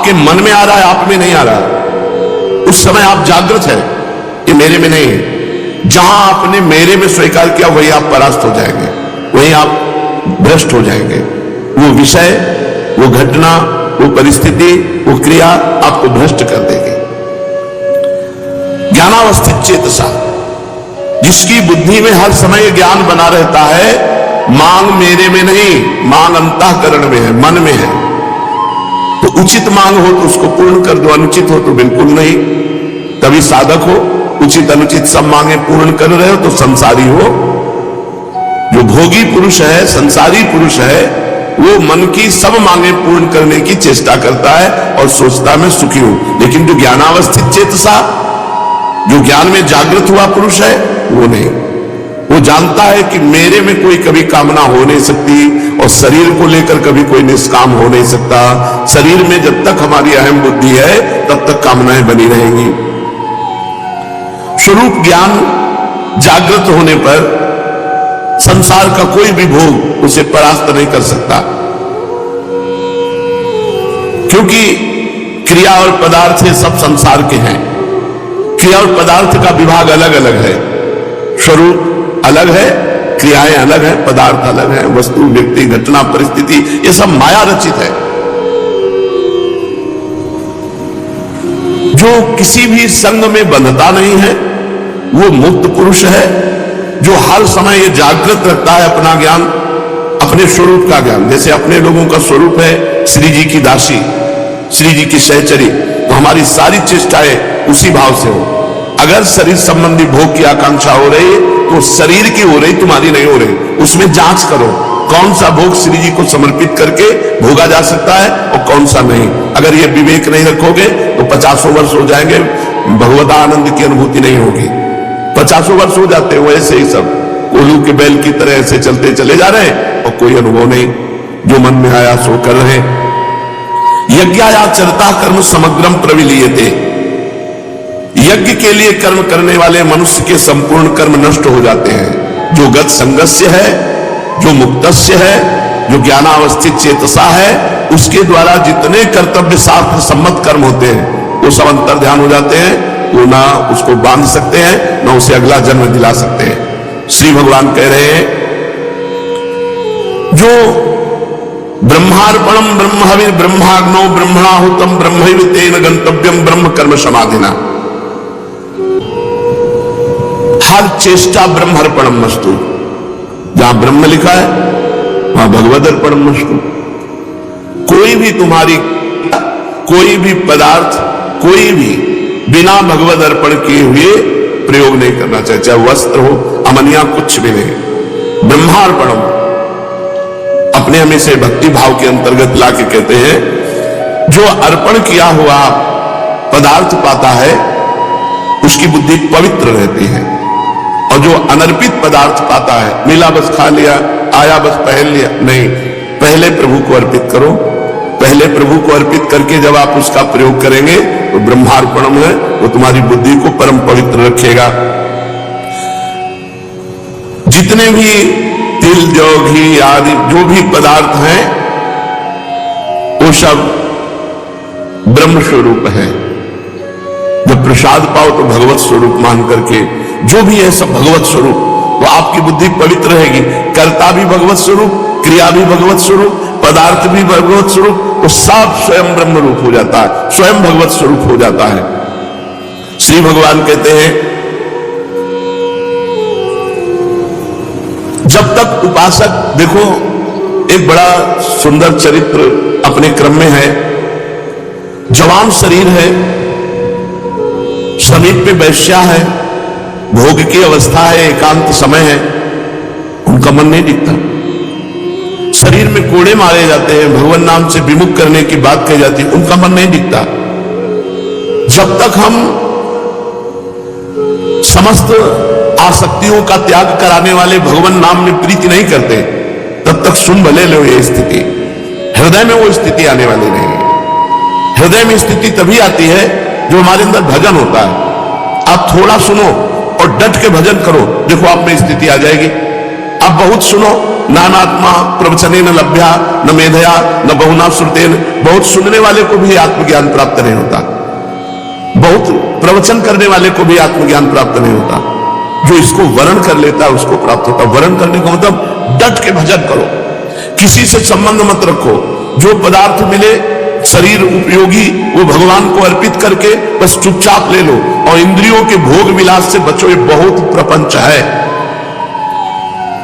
आपके मन में आ रहा है, आप में नहीं आ रहा है, उस समय आप जागृत है, ये मेरे में नहीं है। जहां आपने मेरे में स्वीकार किया वहीं आप परास्त हो जाएंगे, वहीं आप भ्रष्ट हो जाएंगे। वो विषय, वो घटना, वो परिस्थिति, वो क्रिया आपको भ्रष्ट कर देगी। ज्ञानावस्थित चेतसा, जिसकी बुद्धि में हर समय ज्ञान बना रहता है, मांग मेरे में नहीं, मांग अंतःकरण में है, मन में है। तो उचित मांग हो तो उसको पूर्ण कर दो, अनुचित हो तो बिल्कुल नहीं। तभी साधक हो, उचित अनुचित सब मांगे पूर्ण कर रहे हो तो संसारी हो। जो भोगी पुरुष है, संसारी पुरुष है, वो मन की सब मांगे पूर्ण करने की चेष्टा करता है और सोचता मैं सुखी हूं। लेकिन जो ज्ञानावस्थित चेतसा, जो ज्ञान में जागृत हुआ पुरुष है, वो नहीं। वो जानता है कि मेरे में कोई कभी कामना हो नहीं सकती और शरीर को लेकर कभी कोई निष्काम हो नहीं सकता। शरीर में जब तक हमारी अहम बुद्धि है तब तक कामनाएं बनी रहेंगी। स्वरूप ज्ञान जागृत होने पर संसार का कोई भी भोग उसे परास्त नहीं कर सकता, क्योंकि क्रिया और पदार्थ ये सब संसार के हैं। क्रिया और पदार्थ का विभाग अलग अलग है, स्वरूप अलग है, क्रियाएं अलग है, पदार्थ अलग है, वस्तु, व्यक्ति, घटना, परिस्थिति, ये सब माया रचित है। जो किसी भी संग में बंधता नहीं है वो मुक्त पुरुष है। जो हर समय ये जागृत रखता है अपना ज्ञान, अपने स्वरूप का ज्ञान। जैसे अपने लोगों का स्वरूप है श्री जी की दासी, श्री जी की सहचरी, तो हमारी सारी चेष्टाएं उसी भाव से हो। अगर शरीर संबंधी भोग की आकांक्षा हो रही है तो शरीर की हो रही, तुम्हारी नहीं हो रही। उसमें जांच करो कौन सा भोग श्री जी को समर्पित करके भोगा जा सकता है और कौन सा नहीं। अगर ये विवेक नहीं रखोगे तो 50 वर्ष हो जाएंगे, भगवता आनंद की अनुभूति नहीं होगी। 50 वर्ष हो जाते हो ऐसे ही सब कोल्हू के बैल की तरह ऐसे चलते चले जा रहे हैं और कोई अनुभव नहीं, जो मन में आया सो कर रहे हैं। यज्ञाचरता कर्म समग्रम प्रविलीयते, यज्ञ के लिए कर्म करने वाले मनुष्य के संपूर्ण कर्म नष्ट हो जाते हैं। जो गत संगस्य है, जो मुक्तस्य है, जो ज्ञानावस्थित चेतसा है, उसके द्वारा जितने कर्तव्य शास्त्र सम्मत कर्म होते हैं वो सब अंतर ध्यान हो जाते हैं। वो ना उसको बांध सकते हैं, ना उसे अगला जन्म दिला सकते हैं। श्री भगवान कह रहे हैं जो ब्रह्मार्पणम ब्रह्महविर् ब्रह्माग्नो ब्रह्मणाहुतम ब्रह्मैव तेन गंतव्यम ब्रह्म कर्म समाधिना। हर चेष्टा ब्रह्मार्पणम मस्तु, जहां ब्रह्म लिखा है वहां भगवद अर्पणम मस्तु। कोई भी तुम्हारी, कोई भी पदार्थ, कोई भी बिना भगवद अर्पण किए हुए प्रयोग नहीं करना चाहिए, चाहे वस्त्र हो, अमनिया, कुछ भी नहीं। ब्रह्मार्पणम अपने हमें से भक्ति भाव के अंतर्गत लाके कहते हैं जो अर्पण किया हुआ पदार्थ पाता है उसकी बुद्धि पवित्र रहती है, और जो अनर्पित पदार्थ पाता है, मिला बस खा लिया, आया बस पहन लिया, नहीं, पहले प्रभु को अर्पित करो। पहले प्रभु को अर्पित करके जब आप उसका प्रयोग करेंगे तो ब्रह्मार्पणम है, वो तुम्हारी बुद्धि को परम पवित्र रखेगा। जितने भी तिल, जौ, घी आदि जो भी पदार्थ हैं वो सब ब्रह्म स्वरूप है। जब प्रसाद पाओ तो भगवत स्वरूप मान करके, जो भी है सब भगवत स्वरूप, तो आपकी बुद्धि पवित्र रहेगी। कर्ता भी भगवत स्वरूप, क्रिया भी भगवत स्वरूप, पदार्थ भी भगवत स्वरूप, तो सब स्वयं ब्रह्म रूप हो जाता है, स्वयं भगवत स्वरूप हो जाता है। श्री भगवान कहते हैं जब तक उपासक, देखो एक बड़ा सुंदर चरित्र अपने क्रम में है। जवान शरीर है, समीप पे वैश्या है, भोग की अवस्था है, एकांत समय है, उनका मन नहीं दिखता। शरीर में कोड़े मारे जाते हैं, भगवान नाम से विमुख करने की बात कही जाती है, उनका मन नहीं दिखता। जब तक हम समस्त आसक्तियों का त्याग कराने वाले भगवान नाम में प्रीति नहीं करते तब तक सुन भले लो ये स्थिति, हृदय में वो स्थिति आने वाली नहीं है। हृदय में स्थिति तभी आती है जो हमारे अंदर भजन होता है। आप थोड़ा सुनो और डट के भजन करो, देखो आप में स्थिति आ जाएगी। अब बहुत सुनो, नानात्मा प्रवचने न लभ्या न मेधया न बहुना श्रुतेन, बहुत सुनने वाले को भी आत्मज्ञान प्राप्त नहीं होता, बहुत प्रवचन करने वाले को भी आत्मज्ञान प्राप्त नहीं होता। जो इसको वर्ण कर लेता है उसको प्राप्त होता। वर्ण करने का मतलब डट के भजन करो, किसी से संबंध मत रखो, जो पदार्थ मिले शरीर उपयोगी वो भगवान को अर्पित करके बस चुपचाप ले लो, और इंद्रियों के भोग विलास से बचो। ये बहुत प्रपंच है,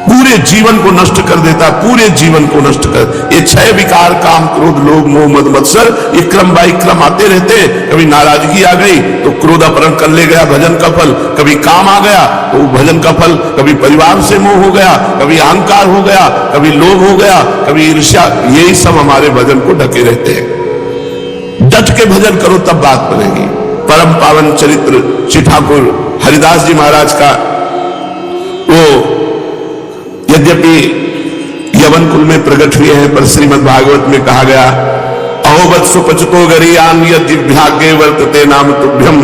पूरे जीवन को नष्ट कर देता है, पूरे जीवन को नष्ट कर। ये 6 विकार काम क्रोध लोभ मोह मद मत्सर, ये क्रम बाई क्रम आते रहते हैं। कभी नाराजगी आ गई तो क्रोध अपहरण कर ले गया, भजन का फल। कभी काम आ गया तो भजन का फल। कभी परिवार से मोह हो गया, कभी अहंकार हो गया, कभी लोभ हो गया, कभी ईर्ष्या। यही सब हमारे भजन को ढके रहते हैं। डट के भजन करो तब बात बनेगी। परम पावन चरित्र श्री ठाकुर हरिदास जी महाराज का, वो यद्यपि यवन कुल में प्रकट हुए हैं, पर श्रीमद् भागवत में कहा गया, अहोवत सुपचतो गरीयान यद्विभाग्ये वर्तते नाम तुभ्यम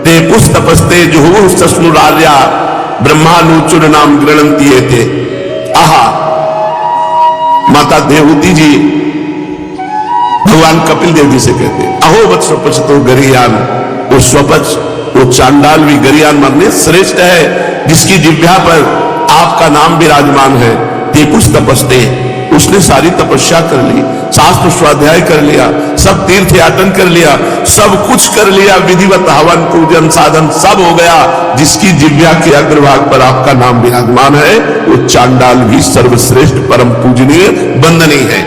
ते पुस्तपस्ते जुहुः सस्नुरार्या ब्रह्मानुचुर नाम गृणंती थे। आहा, माता देवहूति जी भगवान कपिल देव जी से कहते हैं, अहोवत स्वपचतो गरीयान, वो स्वपच, वो चांडाल भी गरीयान मानने श्रेष्ठ है, जिसकी जिह्वा पर आपका नाम विराजमान है। तेपुस तपस्ते, उसने सारी तपस्या कर ली, शास्त्र स्वाध्याय कर लिया, सब तीर्थ यातन कर लिया, सब कुछ कर लिया, विधिवत हवन पूजन साधन सब हो गया। जिसकी जिह्वा के अग्रभाग पर आपका नाम विराजमान है, वो चांडाल भी सर्वश्रेष्ठ परम पूजनीय वंदनीय है।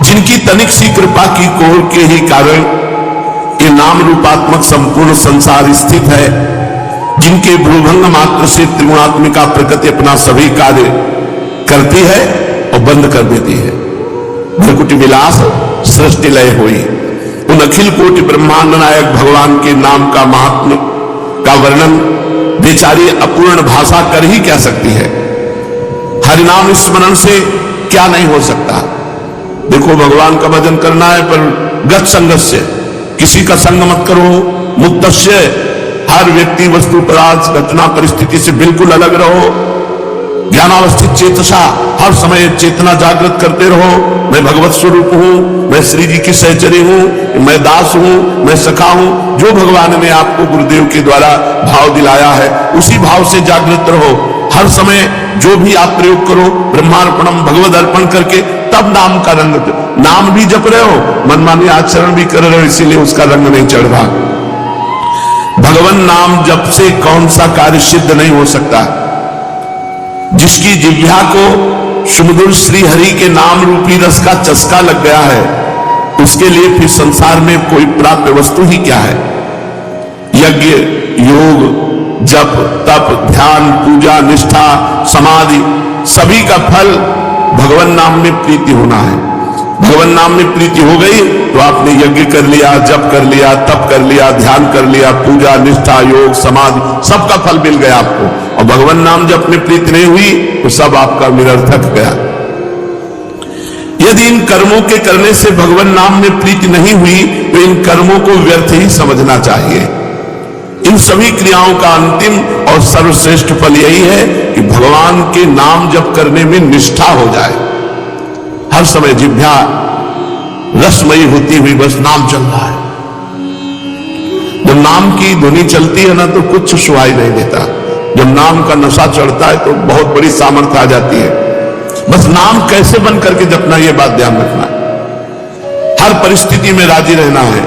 जिनकी तनिक सी कृपा की कोर के ही कारण ये नाम रूपात्मक संपूर्ण संसार स्थित है, जिनके भ्रूभंग मात्र से त्रिगुणात्मिका प्रकृति अपना सभी कार्य करती है और बंद कर देती है। भ्रकुटि विलास सृष्टि लय हुई। उन अखिल कोटि ब्रह्मांड नायक भगवान के नाम का महात्म्य का वर्णन बेचारी अपूर्ण भाषा कर ही क्या सकती है। हरिनाम स्मरण से क्या नहीं हो सकता। देखो, भगवान का भजन करना है, पर गत संगत से, किसी का संग मत करो। मुक्तस्य, हर व्यक्ति वस्तु पदार्थ घटना परिस्थिति से बिल्कुल अलग रहो। ज्ञानावस्थित चेतसा, हर समय चेतना जागृत करते रहो। मैं भगवत स्वरूप हूं, मैं श्री जी की सहचरी हूं, मैं दास हूं, मैं सखा हूं। जो भगवान ने आपको गुरुदेव के द्वारा भाव दिलाया है, उसी भाव से जागृत रहो। हर समय जो भी आप प्रयोग करो, ब्रह्मार्पणम भगवद अर्पण करके, तब नाम का रंग, नाम भी जप रहे हो, मनमानी आचरण भी कर रहे हो, इसीलिए उसका रंग नहीं चढ़ रहा। भगवान नाम जप से कौन सा कार्य सिद्ध नहीं हो सकता। जिसकी जिह्वा को सुमधुर श्री हरि के नाम रूपी रस का चस्का लग गया है, उसके लिए फिर संसार में कोई प्राप्य वस्तु ही क्या है। यज्ञ, योग, जप, तप, ध्यान, पूजा, निष्ठा, समाधि, सभी का फल भगवान नाम में प्रीति होना है। भगवान नाम में प्रीति हो गई तो आपने यज्ञ कर लिया, जप कर लिया, तप कर लिया, ध्यान कर लिया, पूजा, निष्ठा, योग, समाधि, सबका फल मिल गया आपको। और भगवान नाम जब में प्रीति नहीं हुई तो सब आपका निरर्थक गया। यदि इन कर्मों के करने से भगवान नाम में प्रीति नहीं हुई तो इन कर्मों को व्यर्थ ही समझना चाहिए। इन सभी क्रियाओं का अंतिम और सर्वश्रेष्ठ फल यही है कि भगवान के नाम जप करने में निष्ठा हो जाए। हर समय जिह्वा रसमयी होती हुई बस नाम चल रहा है। जब नाम की ध्वनि चलती है ना, तो कुछ सुहाई नहीं देता। जब नाम का नशा चढ़ता है तो बहुत बड़ी सामर्थ्य आ जाती है। बस नाम कैसे बन करके जपना, यह बात ध्यान रखना। हर परिस्थिति में राजी रहना है,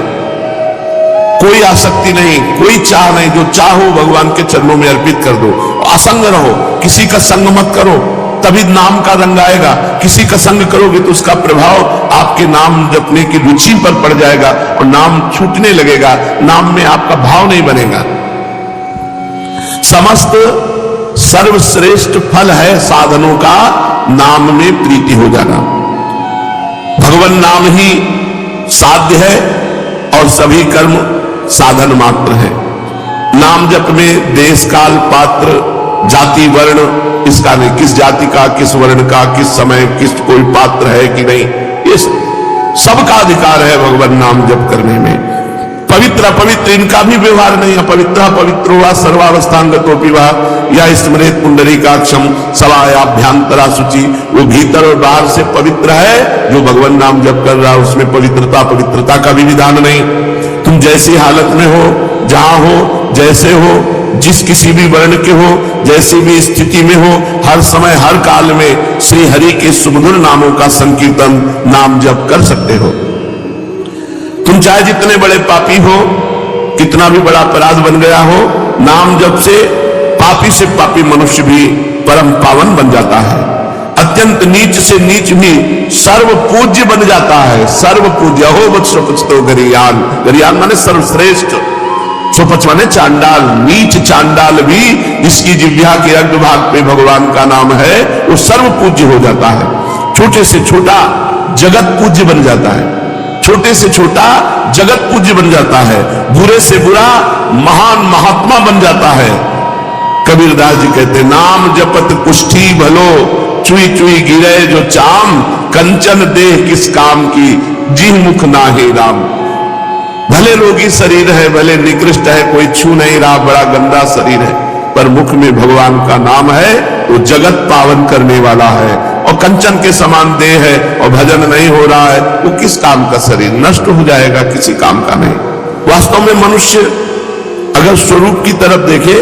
कोई आसक्ति नहीं, कोई चाह नहीं। जो चाहो भगवान के चरणों में अर्पित कर दो। असंग रहो, किसी का संग मत करो, तभी नाम का रंग आएगा। किसी का संग करोगे तो उसका प्रभाव आपके नाम जपने की रुचि पर पड़ जाएगा और नाम छूटने लगेगा, नाम में आपका भाव नहीं बनेगा। समस्त सर्वश्रेष्ठ फल है साधनों का नाम में प्रीति हो जाना। भगवान नाम ही साध्य है और सभी कर्म साधन मात्र है। नाम जप में देश काल पात्र जाति वर्ण इसका नहीं, किस जाति का, किस वर्ण का, किस समय, किस कोई पात्र है कि नहीं, इस सबका अधिकार है भगवान नाम जप करने में। पवित्र अपवित्र इनका भी व्यवहार नहीं। अपवित्र पवित्र हुआ सर्वावस्थांगतोपि वा या स्मृत पुंडरीकाक्षम सवायाभ्यांतरा शुचि। वो भीतर और बाहर से पवित्र है, जो भगवान नाम जप कर रहा है उसमें पवित्रता का भी विधान नहीं। तुम जैसी हालत में हो, जहां हो, जैसे हो, जिस किसी भी वर्ण के हो, जैसी भी स्थिति में हो, हर समय हर काल में श्री हरि के सुमधुर नामों का संकीर्तन नाम जप कर सकते हो। तुम चाहे जितने बड़े पापी हो, कितना भी बड़ा अपराध बन गया हो, नाम जप से पापी मनुष्य भी परम पावन बन जाता है। अत्यंत नीच से नीच भी सर्व पूज्य बन जाता है। सर्व पूज्य हो वत्सो गरियान, गरियान माने सर्वश्रेष्ठ, स्वपच माने चांडाल, नीच चांडाल भी इसकी जिह्वा के अग्रभाग पे भगवान का नाम है, वो सर्व पूज्य हो जाता है। छोटे से छोटा जगत पूज्य बन जाता है, छोटे से छोटा जगत पूज्य बन जाता है, बुरे से बुरा महान महात्मा बन जाता है। कबीरदास जी कहते नाम जपत कुष्ठी भलो, चुई चुई गिरे जो चाम, कंचन देह किस काम की, जी मुख नाहे राम। भले रोगी शरीर है, भले निकृष्ट है, कोई छू नहीं रहा, बड़ा गंदा शरीर है, पर मुख में भगवान का नाम है, वो जगत पावन करने वाला है। और कंचन के समान देह है और भजन नहीं हो रहा है, वो किस काम का शरीर, नष्ट हो जाएगा, किसी काम का नहीं। वास्तव में मनुष्य अगर स्वरूप की तरफ देखे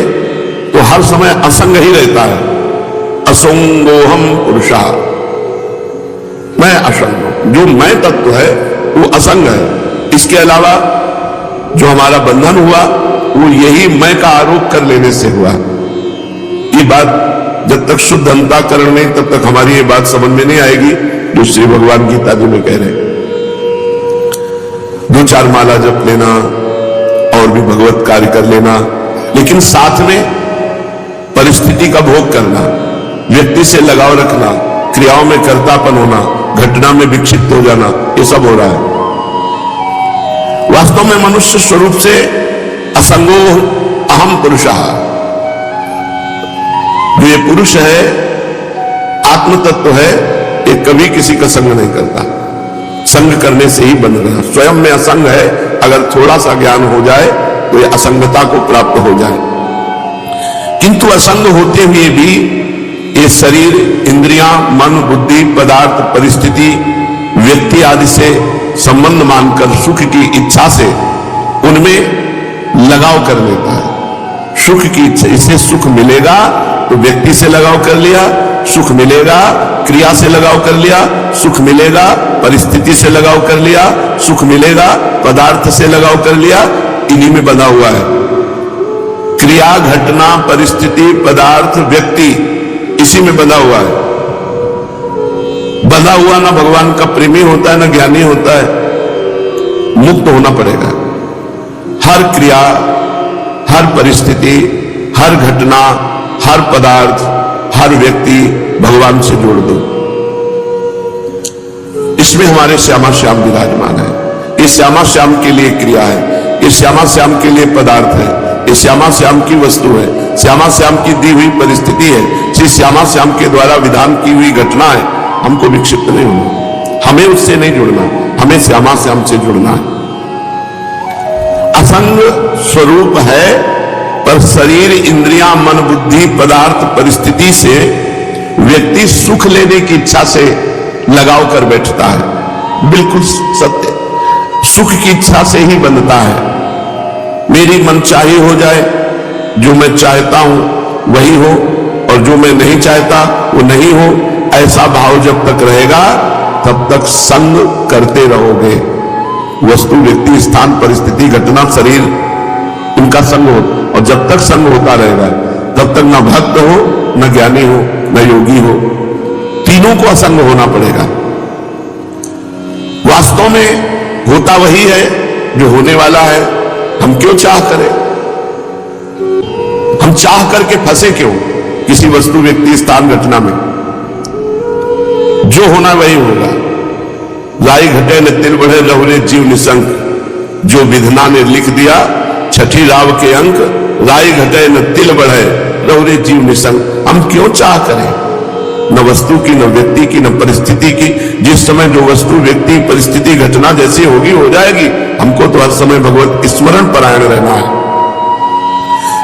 तो हर समय असंग ही रहता है। असंगोहम पुरुषा, मैं असंग हूं। जो मैं तत्व है वो असंग है। इसके अलावा जो हमारा बंधन हुआ वो यही मैं का आरोप कर लेने से हुआ। ये बात जब तक शुद्ध अंतःकरण नहीं तब तक हमारी ये बात समझ में नहीं आएगी जो श्री भगवान गीता जी में कह रहे हैं। 2-4 माला जप लेना और भी भगवत कार्य कर लेना, लेकिन साथ में परिस्थिति का भोग करना, व्यक्ति से लगाव रखना, क्रियाओं में कर्तापन होना, घटना में विक्षिप्त हो जाना, ये सब हो रहा है। वास्तव में मनुष्य स्वरूप से असंगो अहम पुरुषः, जो ये पुरुष है, आत्म तत्व है, ये कभी किसी का संग नहीं करता। संग करने से ही बन रहा, स्वयं में असंग है। अगर थोड़ा सा ज्ञान हो जाए तो ये असंगता को प्राप्त हो जाए। किंतु असंग होते हुए भी ये शरीर, इंद्रियां, मन, बुद्धि, पदार्थ, परिस्थिति, व्यक्ति आदि से संबंध मानकर सुख की इच्छा से उनमें लगाव कर लेता है। सुख की इच्छा, इसे सुख मिलेगा तो व्यक्ति से लगाव कर लिया, सुख मिलेगा क्रिया से लगाव कर लिया, सुख मिलेगा परिस्थिति से लगाव कर लिया, सुख मिलेगा पदार्थ से लगाव कर लिया, इन्हीं में बंधा हुआ है। क्रिया, घटना, परिस्थिति, पदार्थ, व्यक्ति, इसी में बंधा हुआ है। बंधा हुआ ना भगवान का प्रेमी होता है ना ज्ञानी होता है। मुक्त होना पड़ेगा। हर क्रिया, हर परिस्थिति, हर घटना, हर पदार्थ, हर व्यक्ति भगवान से जोड़ दो। इसमें हमारे श्यामा श्याम विराजमान है। ये श्यामा श्याम के लिए क्रिया है, ये श्यामा श्याम के लिए पदार्थ है, ये श्यामा श्याम की वस्तु है, श्यामा श्याम की दी हुई परिस्थिति है, श्री श्यामा श्याम के द्वारा विधान की हुई घटना है। हमको विक्षिप्त नहीं होना, हमें उससे नहीं जुड़ना, हमें श्यामा श्याम से जुड़ना है। असंग स्वरूप है, पर शरीर, इंद्रियां, मन, बुद्धि, पदार्थ, परिस्थिति से व्यक्ति सुख लेने की इच्छा से लगाव कर बैठता है। बिल्कुल सत्य, सुख की इच्छा से ही बनता है। मेरी मनचाही हो जाए, जो मैं चाहता हूं वही हो, और जो मैं नहीं चाहता वो नहीं हो, ऐसा भाव जब तक रहेगा तब तक संग करते रहोगे। वस्तु, व्यक्ति, स्थान, परिस्थिति, घटना, शरीर, इनका संग हो, और जब तक संग होता रहेगा तब तक न भक्त हो, न ज्ञानी हो, न योगी हो। तीनों को असंग होना पड़ेगा। वास्तव में होता वही है जो होने वाला है। हम क्यों चाह करें? हम चाह करके फंसे क्यों किसी वस्तु, व्यक्ति, स्थान, घटना में? जो होना वही होगा। लाई घटे न तिल बढ़े, रहुरे जीव निशंक। जो विधना ने लिख दिया छठी राव के अंक, लाई घटे न तिल बढ़े, रहुरे जीव निशंक। हम क्यों चाह करें? न वस्तु की, न व्यक्ति की, न परिस्थिति की। जिस समय जो वस्तु, व्यक्ति, परिस्थिति, घटना जैसी होगी हो जाएगी, हमको तो हर समय भगवत स्मरण परायण रहना है।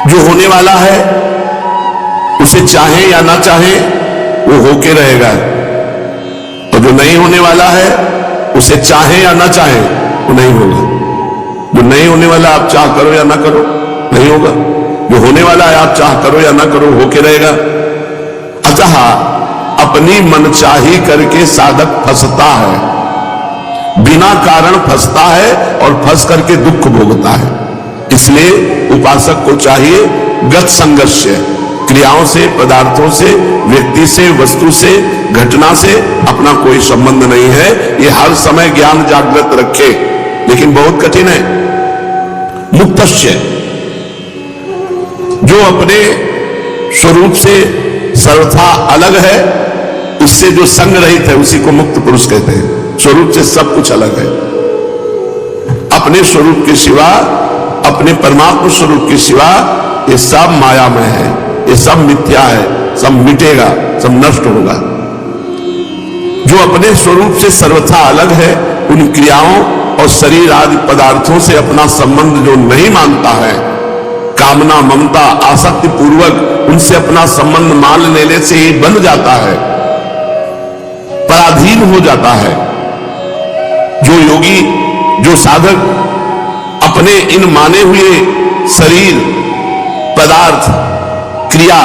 जो होने वाला है उसे चाहे या ना चाहे वो होके रहेगा, और जो नहीं होने वाला है उसे चाहे या ना चाहे वो नहीं होगा। जो नहीं होने वाला आप चाह करो या ना करो नहीं होगा, जो होने वाला है आप चाह करो या ना करो होके रहेगा। अतः अपनी मनचाही करके साधक फंसता है, बिना कारण फंसता है और फंस करके दुख भोगता है। इसलिए उपासक को चाहिए गत संघर्ष, क्रियाओं से, पदार्थों से, व्यक्ति से, वस्तु से, घटना से अपना कोई संबंध नहीं है। ये हर समय ज्ञान जागृत रखे, लेकिन बहुत कठिन है। मुक्तस्य, जो अपने स्वरूप से सर्वथा अलग है, उससे जो संग रहित है उसी को मुक्त पुरुष कहते हैं। स्वरूप से सब कुछ अलग है, अपने स्वरूप के सिवा, अपने परमात्मा स्वरूप के सिवा ये सब मायामय है, ये सब मिथ्या है, सब मिटेगा, सब नष्ट होगा। जो अपने स्वरूप से सर्वथा अलग है, उन क्रियाओं और शरीर आदि पदार्थों से अपना संबंध जो नहीं मानता है, कामना, ममता, आसक्ति पूर्वक उनसे अपना संबंध मान लेने से ही बंध जाता है, पराधीन हो जाता है। जो योगी, जो साधक अपने इन माने हुए शरीर, पदार्थ, क्रिया,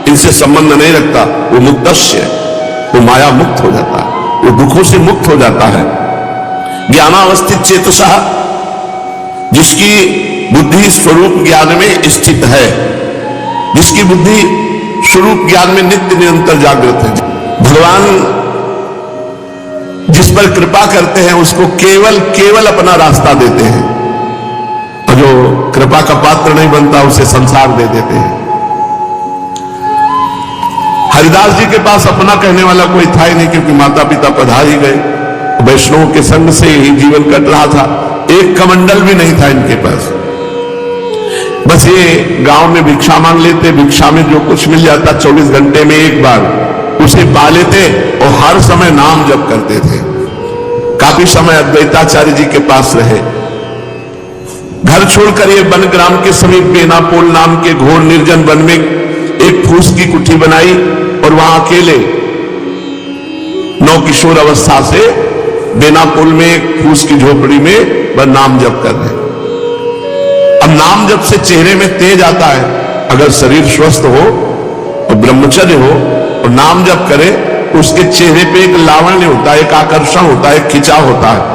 इनसे संबंध नहीं रखता, वो मुक्तस्य, वो माया मुक्त हो जाता है, वो दुखों से मुक्त हो जाता है। ज्ञानावस्थित चेतसः, जिसकी बुद्धि स्वरूप ज्ञान में स्थित है, जिसकी बुद्धि स्वरूप ज्ञान में नित्य निरंतर जागृत है। भगवान जिस पर कृपा करते हैं उसको केवल केवल अपना रास्ता देते हैं, और जो कृपा का पात्र नहीं बनता उसे संसार दे देते हैं। हरिदास जी के पास अपना कहने वाला कोई था ही नहीं, क्योंकि माता पिता पधार ही गए, वैष्णव के संग से ही जीवन कट रहा था। एक कमंडल भी नहीं था इनके पास, बस ये गांव में भिक्षा मांग लेते, भिक्षा में जो कुछ मिल जाता 24 घंटे में एक बार उसे पा लेते और हर समय नाम जप करते थे। काफी समय अद्वैताचार्य जी के पास रहे। घर छोड़कर ये वन ग्राम के समीप बेनापोल नाम के घोर निर्जन वन में एक फूस की कुटी बनाई और वहां अकेले नौ किशोर अवस्था से बेनापोल में एक फूस की झोपड़ी में वह नाम जप कर रहे। अब नाम जप से चेहरे में तेज आता है। अगर शरीर स्वस्थ हो और ब्रह्मचर्य हो और नाम जप करे, उसके चेहरे पे एक लावण्य होता है, एक आकर्षण होता है, एक खिंचाव होता है।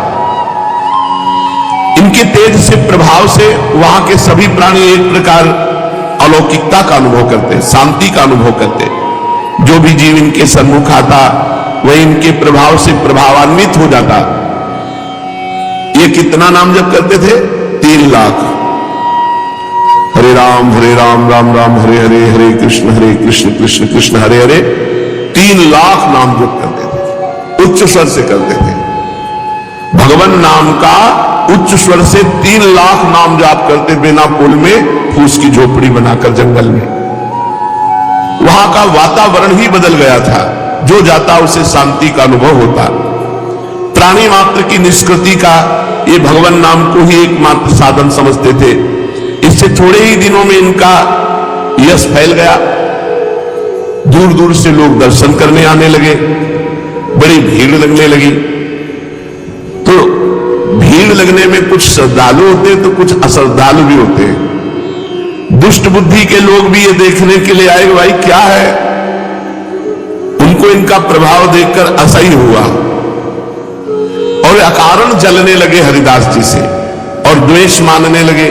इनके तेज से, प्रभाव से वहां के सभी प्राणी एक प्रकार अलौकिकता का अनुभव करते, शांति का अनुभव करते। जो भी जीव इनके सन्मुख आता वह इनके प्रभाव से प्रभावान्वित हो जाता। ये कितना नाम जप करते थे? 3 लाख। हरे राम राम राम हरे हरे, हरे कृष्ण कृष्ण कृष्ण हरे हरे। 3 लाख नाम जप करते थे, उच्च स्वर से करते थे। भगवान नाम का उच्च स्वर से 3 लाख नाम जाप करते बेनापोल में फूस की झोपड़ी बनाकर जंगल में। वहां का वातावरण ही बदल गया था, जो जाता उसे शांति का अनुभव होता। प्राणी मात्र की निष्कृति का ये भगवान नाम को ही एकमात्र साधन समझते थे। इससे थोड़े ही दिनों में इनका यश फैल गया। दूर दूर से लोग दर्शन करने आने लगे, बड़ी भीड़ लगने लगी। तो भीड़ लगने में कुछ श्रद्धालु होते तो कुछ अश्रद्धालु भी होते हैं। दुष्ट बुद्धि के लोग भी ये देखने के लिए आए, भाई क्या है। उनको इनका प्रभाव देखकर असह्य हुआ और अकारण जलने लगे हरिदास जी से और द्वेष मानने लगे।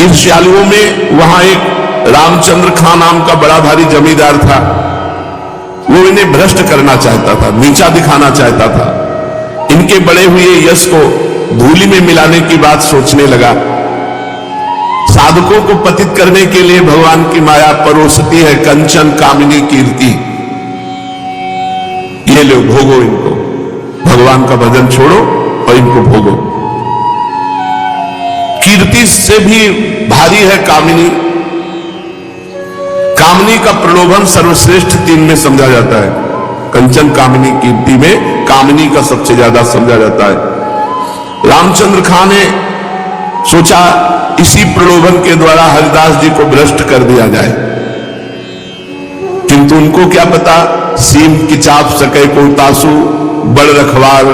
ईर्ष्यालुओं में वहां एक रामचंद्र खां नाम का बड़ा भारी जमींदार था। वो इन्हें भ्रष्ट करना चाहता था, नीचा दिखाना चाहता था। इनके बड़े हुए यश को धूलि में मिलाने की बात सोचने लगा। साधकों को पतित करने के लिए भगवान की माया परोसती है कंचन कामिनी कीर्ति। ये लो भोगो इनको, भगवान का भजन छोड़ो और इनको भोगो। कीर्ति से भी भारी है कामिनी। कामिनी का प्रलोभन सर्वश्रेष्ठ 3 में समझा जाता है। कंचन, कामिनी, कीर्ति में कामिनी का सबसे ज्यादा समझा जाता है। रामचंद्र खां ने सोचा इसी प्रलोभन के द्वारा हरिदास जी को भ्रष्ट कर दिया जाए, किंतु उनको क्या पता, सीम की चाप सके को तासु, बड़ रखवार